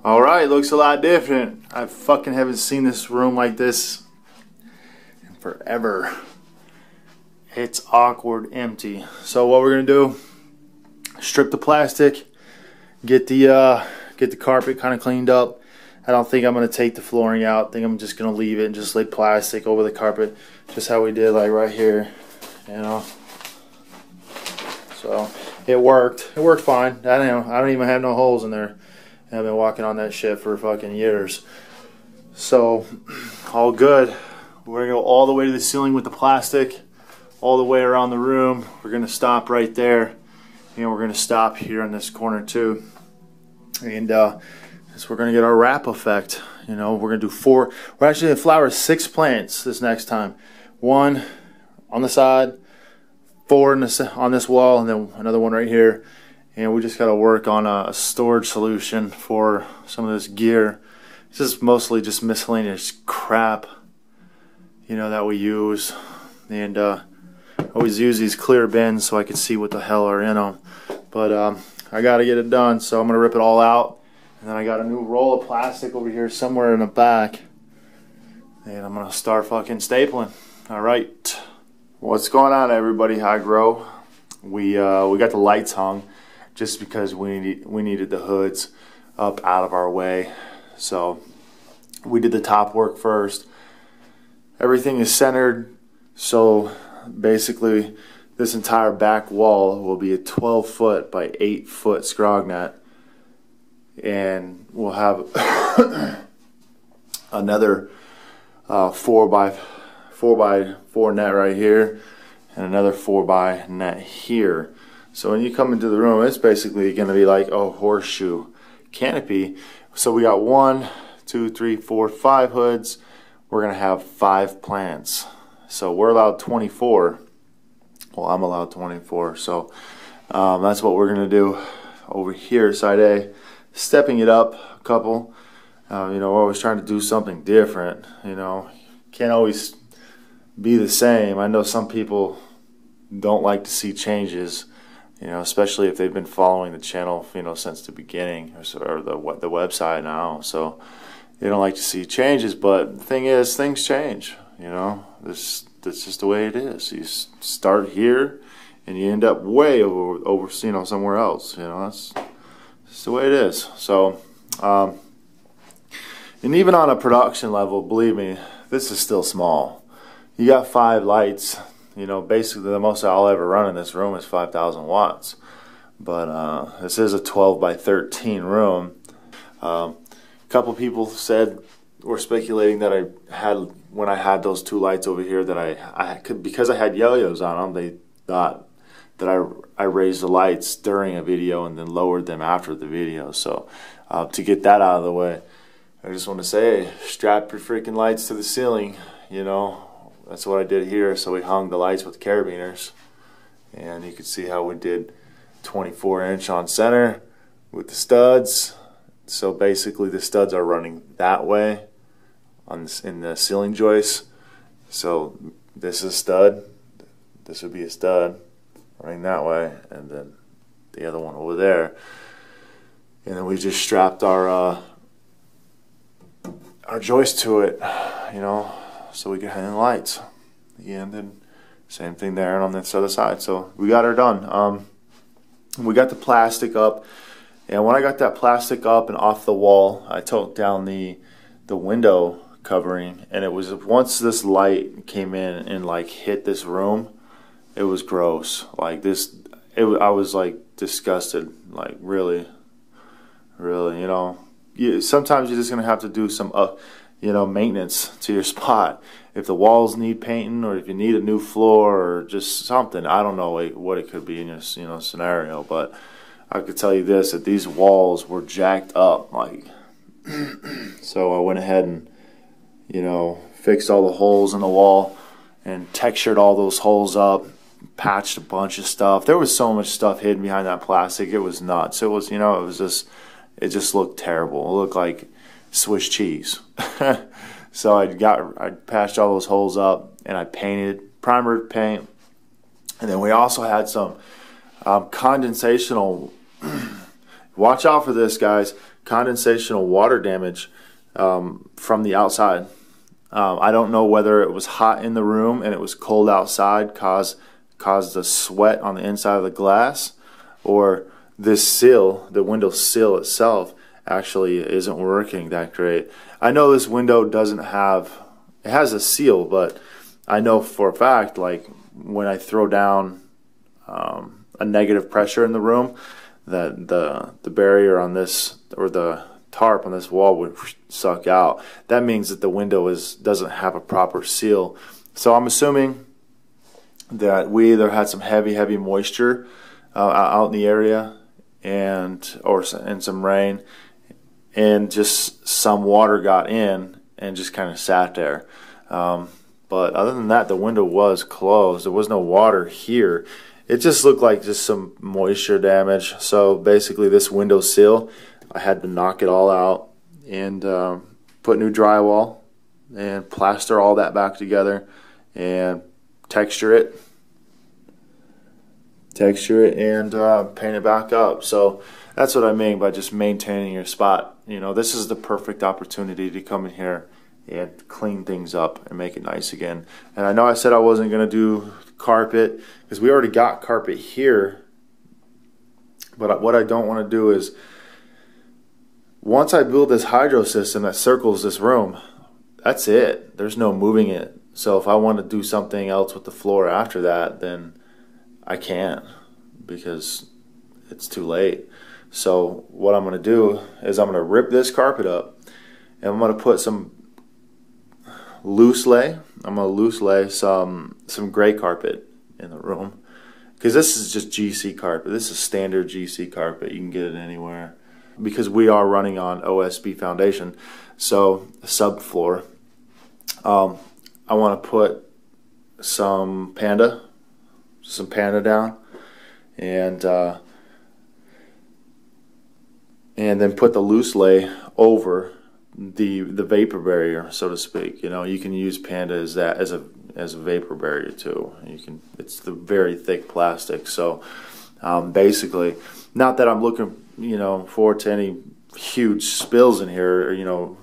Alright, looks a lot different. I fucking haven't seen this room like this in forever. It's awkward empty. So what we're gonna do, strip the plastic, get the carpet kind of cleaned up. I don't think I'm gonna take the flooring out. I think I'm just gonna leave it and just lay plastic over the carpet, just how we did like right here, you know. So it worked. It worked fine. I don't even have no holes in there. I've been walking on that shit for fucking years. So, all good. We're gonna go all the way to the ceiling with the plastic, all the way around the room. We're gonna stop right there, and we're gonna stop here in this corner too. And so we're gonna get our wrap effect. You know, we're gonna do 4. We're actually gonna flower 6 plants this next time. 1 on the side, 4 on this wall, and then another one right here. And we just got to work on a storage solution for some of this gear. This is mostly just miscellaneous crap, you know, that we use. And I always use these clear bins so I can see what the hell are in them. But I got to get it done, so I'm going to rip it all out. And then I got a new roll of plastic over here somewhere in the back. And I'm going to start fucking stapling. Alright. What's going on, everybody? Hi, Grow. We got the lights hung, just because we needed the hoods up out of our way. So we did the top work first. Everything is centered, so basically this entire back wall will be a 12-foot by 8-foot scrognet, and we'll have another 4 by 4 net right here, and another 4 by net here. So when you come into the room, it's basically going to be like a horseshoe canopy. So we got 1, 2, 3, 4, 5 hoods. We're going to have 5 plants. So we're allowed 24. Well, I'm allowed 24. So that's what we're going to do over here, side A. Stepping it up a couple. You know, we're always trying to do something different. You know, can't always be the same. I know some people don't like to see changes. You know, especially if they've been following the channel, you know, since the beginning, or the website now. So they don't like to see changes. But the thing is, things change. You know, that's just the way it is. You start here, and you end up way over you know, somewhere else. You know, that's the way it is. So, and even on a production level, believe me, this is still small. You got 5 lights. You know, basically the most I'll ever run in this room is 5,000 watts. But this is a 12 by 13 room. A couple people were speculating that when I had those 2 lights over here, that I could, because I had yo-yos on them, they thought that I raised the lights during a video and then lowered them after the video. So to get that out of the way, I just want to say, strap your freaking lights to the ceiling, you know. That's what I did here. So we hung the lights with carabiners, and you can see how we did 24-inch on center with the studs. So basically the studs are running that way in the ceiling joists. So this is a stud, this would be a stud running that way, and then the other one over there. And then we just strapped our joist to it, you know, so we can hang the lights. And then same thing there and on this other side. So we got her done. We got the plastic up, and when I got that plastic up and off the wall, I took down the window covering, and it was, once this light came in and like hit this room, it was gross. Like this, I was like disgusted. Like really, you know. Sometimes you're just gonna have to do some you know, maintenance to your spot. If the walls need painting, or if you need a new floor, or just something, I don't know what it could be in your, you know, scenario. But I could tell you this, that these walls were jacked up, like. So I went ahead and, you know, fixed all the holes in the wall and textured all those holes up, patched a bunch of stuff. There was so much stuff hidden behind that plastic, it was nuts. It was, you know, it just looked terrible. It looked like Swiss cheese. So I patched all those holes up, and I painted, primer paint, and then we also had some condensational. Watch out for this, guys. condensational water damage from the outside. I don't know whether it was hot in the room and it was cold outside, caused the sweat on the inside of the glass, or this seal, the window sill itself, actually isn't working that great. I know this window doesn't have, it has a seal, but I know for a fact, like when I throw down a negative pressure in the room, that the barrier on this, or the tarp on this wall, would suck out. That means that the window doesn't have a proper seal. So I'm assuming that we either had some heavy moisture out in the area, and some rain, and just some water got in and just kind of sat there. But other than that, the window was closed. There was no water here. It just looked like just some moisture damage. So basically this window sill, I had to knock it all out and put new drywall and plaster all that back together and texture it and paint it back up. So that's what I mean by just maintaining your spot. You know, this is the perfect opportunity to come in here and clean things up and make it nice again. And I know I said I wasn't going to do carpet because we already got carpet here, but what I don't want to do is, once I build this hydro system that circles this room, that's it. There's no moving it. So if I want to do something else with the floor after that, then I can't, because it's too late. So what I'm going to do is I'm going to rip this carpet up, and I'm going to put some loose lay. I'm going to loose lay some gray carpet in the room, because this is just GC carpet. This is standard GC carpet. You can get it anywhere, because we are running on OSB foundation. So subfloor, I want to put some Panda down, and then put the loose lay over the vapor barrier, so to speak. You know, you can use Panda as a vapor barrier too. It's the very thick plastic. So basically, not that I'm looking, you know, forward to any huge spills in here, you know,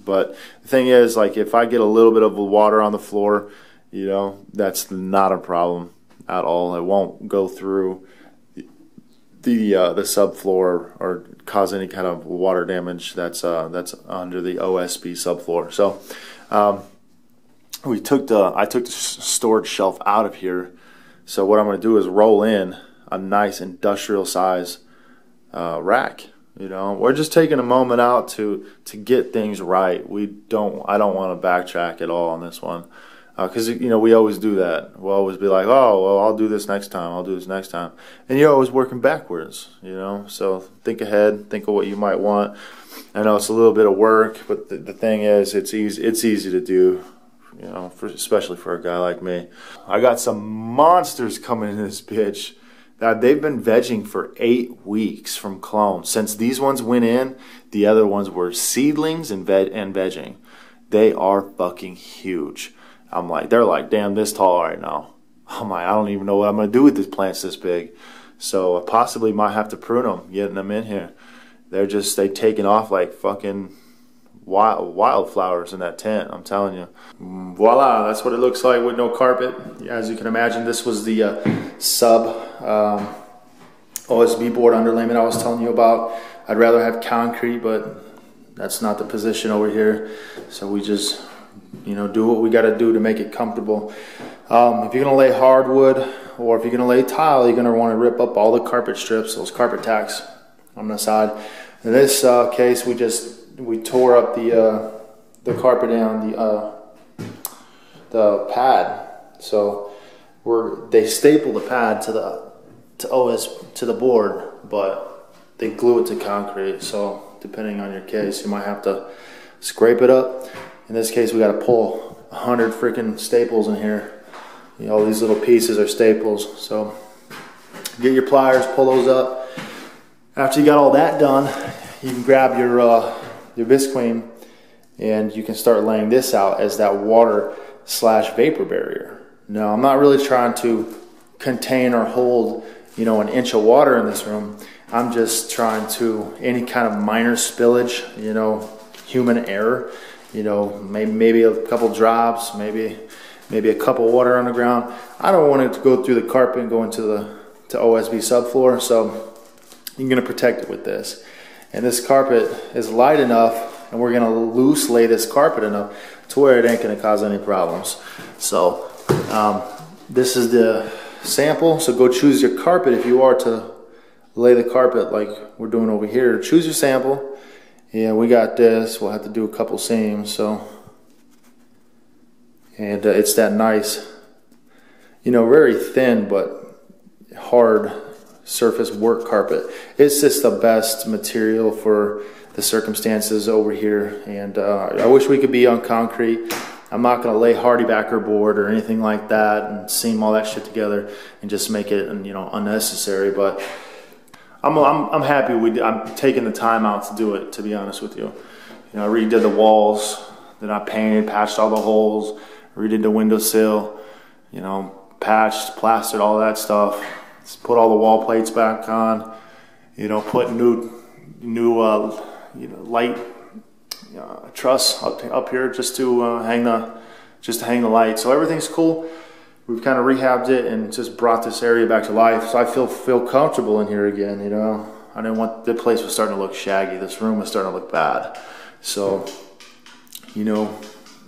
but the thing is, like, if I get a little bit of water on the floor, you know, that's not a problem at all. It won't go through the subfloor or cause any kind of water damage that's under the OSB subfloor. So I took the storage shelf out of here. So what I'm going to do is roll in a nice industrial size rack. You know, we're just taking a moment out to get things right. I don't want to backtrack at all on this one, because you know, we always do that. We'll always be like, oh well, I'll do this next time, and you're always working backwards, you know. So think ahead, think of what you might want. I know it's a little bit of work, but the thing is, it's easy to do, you know, especially for a guy like me. I got some monsters coming in this bitch. They've been vegging for 8 weeks from clones. Since these ones went in, the other ones were seedlings and vegging. They are fucking huge. They're like damn this tall right now. I'm like, I don't even know what I'm going to do with these plants this big. So I possibly might have to prune them, getting them in here. They've taken off like fucking wildflowers in that tent, I'm telling you. Voila, that's what it looks like with no carpet. As you can imagine, this was the sub OSB board underlayment I was telling you about. I'd rather have concrete, but that's not the position over here. So we just, you know, do what we got to do to make it comfortable. If you're gonna lay hardwood, or if you're gonna lay tile, you're gonna want to rip up all the carpet strips, those carpet tacks on the side. In this case, we tore up the carpet down the pad. So they staple the pad to the board, but they glue it to concrete. So depending on your case, you might have to scrape it up. In this case, we got to pull 100 freaking staples in here. You know, all these little pieces are staples. So get your pliers, pull those up. After you got all that done, you can grab your visqueen, and you can start laying this out as that water/vapor barrier. Now, I'm not really trying to contain or hold, you know, an inch of water in this room. I'm just trying to, any kind of minor spillage, you know, human error, you know, maybe a couple drops, maybe a cup of water on the ground. I don't want it to go through the carpet and go into the OSB subfloor, so you're gonna protect it with this. And this carpet is light enough, and we're gonna loose lay this carpet enough to where it ain't gonna cause any problems. So this is the sample, so go choose your carpet if you are to lay the carpet like we're doing over here. Choose your sample. Yeah, we got this. We'll have to do a couple seams, so. And it's that nice, you know, very thin but hard surface work carpet. It's just the best material for the circumstances over here. And I wish we could be on concrete. I'm not going to lay HardieBacker board or anything like that and seam all that shit together and just make it, you know, unnecessary. But I'm happy I'm taking the time out to do it, to be honest with you. You know, I redid the walls, then I painted, patched all the holes, redid the windowsill, you know, patched, plastered, all that stuff. Just put all the wall plates back on, you know, put new you know, light truss up here just to hang the light. So everything's cool. We've kind of rehabbed it and just brought this area back to life. So I feel comfortable in here again, you know. I didn't want, the place was starting to look shaggy. This room was starting to look bad. So, you know,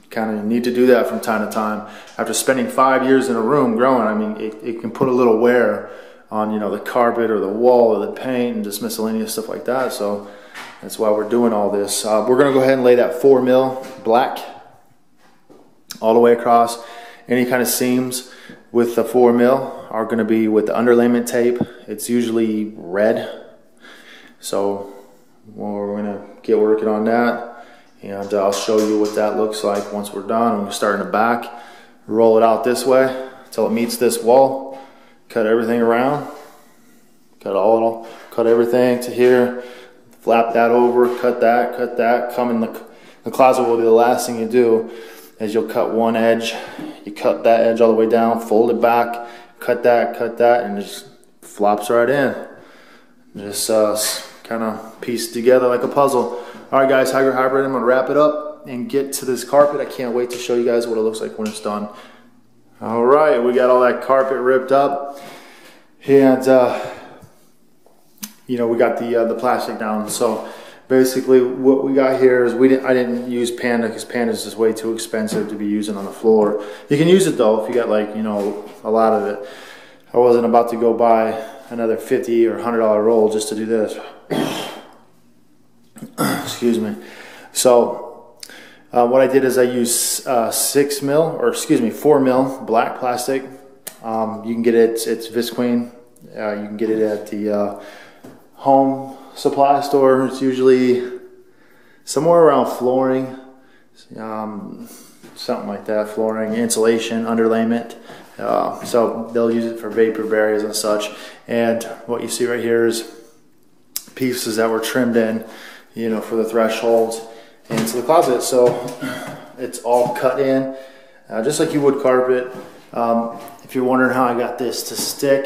kind of need to do that from time to time. After spending 5 years in a room growing, I mean, it can put a little wear on, you know, the carpet or the wall or the paint and just miscellaneous stuff like that. So that's why we're doing all this. We're gonna go ahead and lay that 4 mil black all the way across. Any kind of seams with the 4 mil are gonna be with the underlayment tape. It's usually red. So we're gonna get working on that. And I'll show you what that looks like once we're done. We start in the back, roll it out this way until it meets this wall. Cut everything around, cut everything to here, flap that over, cut that, come in the closet will be the last thing you do, is you'll cut one edge, you cut that edge all the way down, fold it back, cut that, and it just flops right in. Just kind of pieced together like a puzzle. All right guys, Hygro Hybrid, I'm gonna wrap it up and get to this carpet. I can't wait to show you guys what it looks like when it's done. All right, we got all that carpet ripped up, and you know, we got the plastic down. So basically, what we got here is I didn't use Panda because Panda is just way too expensive to be using on the floor. You can use it though if you got, like, you know, a lot of it. I wasn't about to go buy another $50 or $100 roll just to do this. Excuse me. So. What I did is I used 4 mil black plastic. You can get it, it's Visqueen. You can get it at the home supply store. It's usually somewhere around flooring, something like that, flooring, insulation, underlayment. So they'll use it for vapor barriers and such. And what you see right here is pieces that were trimmed in, you know, for the thresholds into the closet. So it's all cut in just like you would carpet. If you're wondering how I got this to stick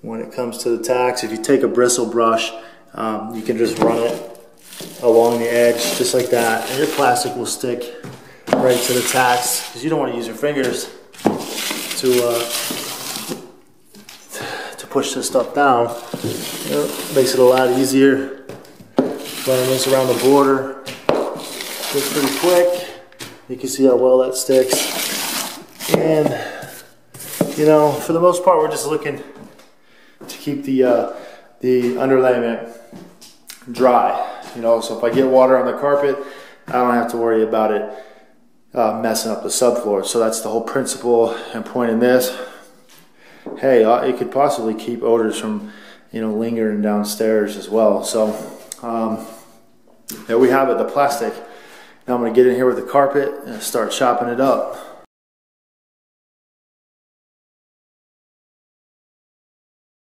when it comes to the tacks, if you take a bristle brush, you can just run it along the edge just like that, and your plastic will stick right to the tacks, because you don't want to use your fingers to push this stuff down. You know, it makes it a lot easier. Running this around the border, it's pretty quick. You can see how well that sticks. And, you know, for the most part, we're just looking to keep the underlayment dry. You know, so if I get water on the carpet, I don't have to worry about it messing up the subfloor. So that's the whole principle and point in this. Hey, it could possibly keep odors from, you know, lingering downstairs as well. So there we have it, the plastic. Now I'm going to get in here with the carpet and start chopping it up.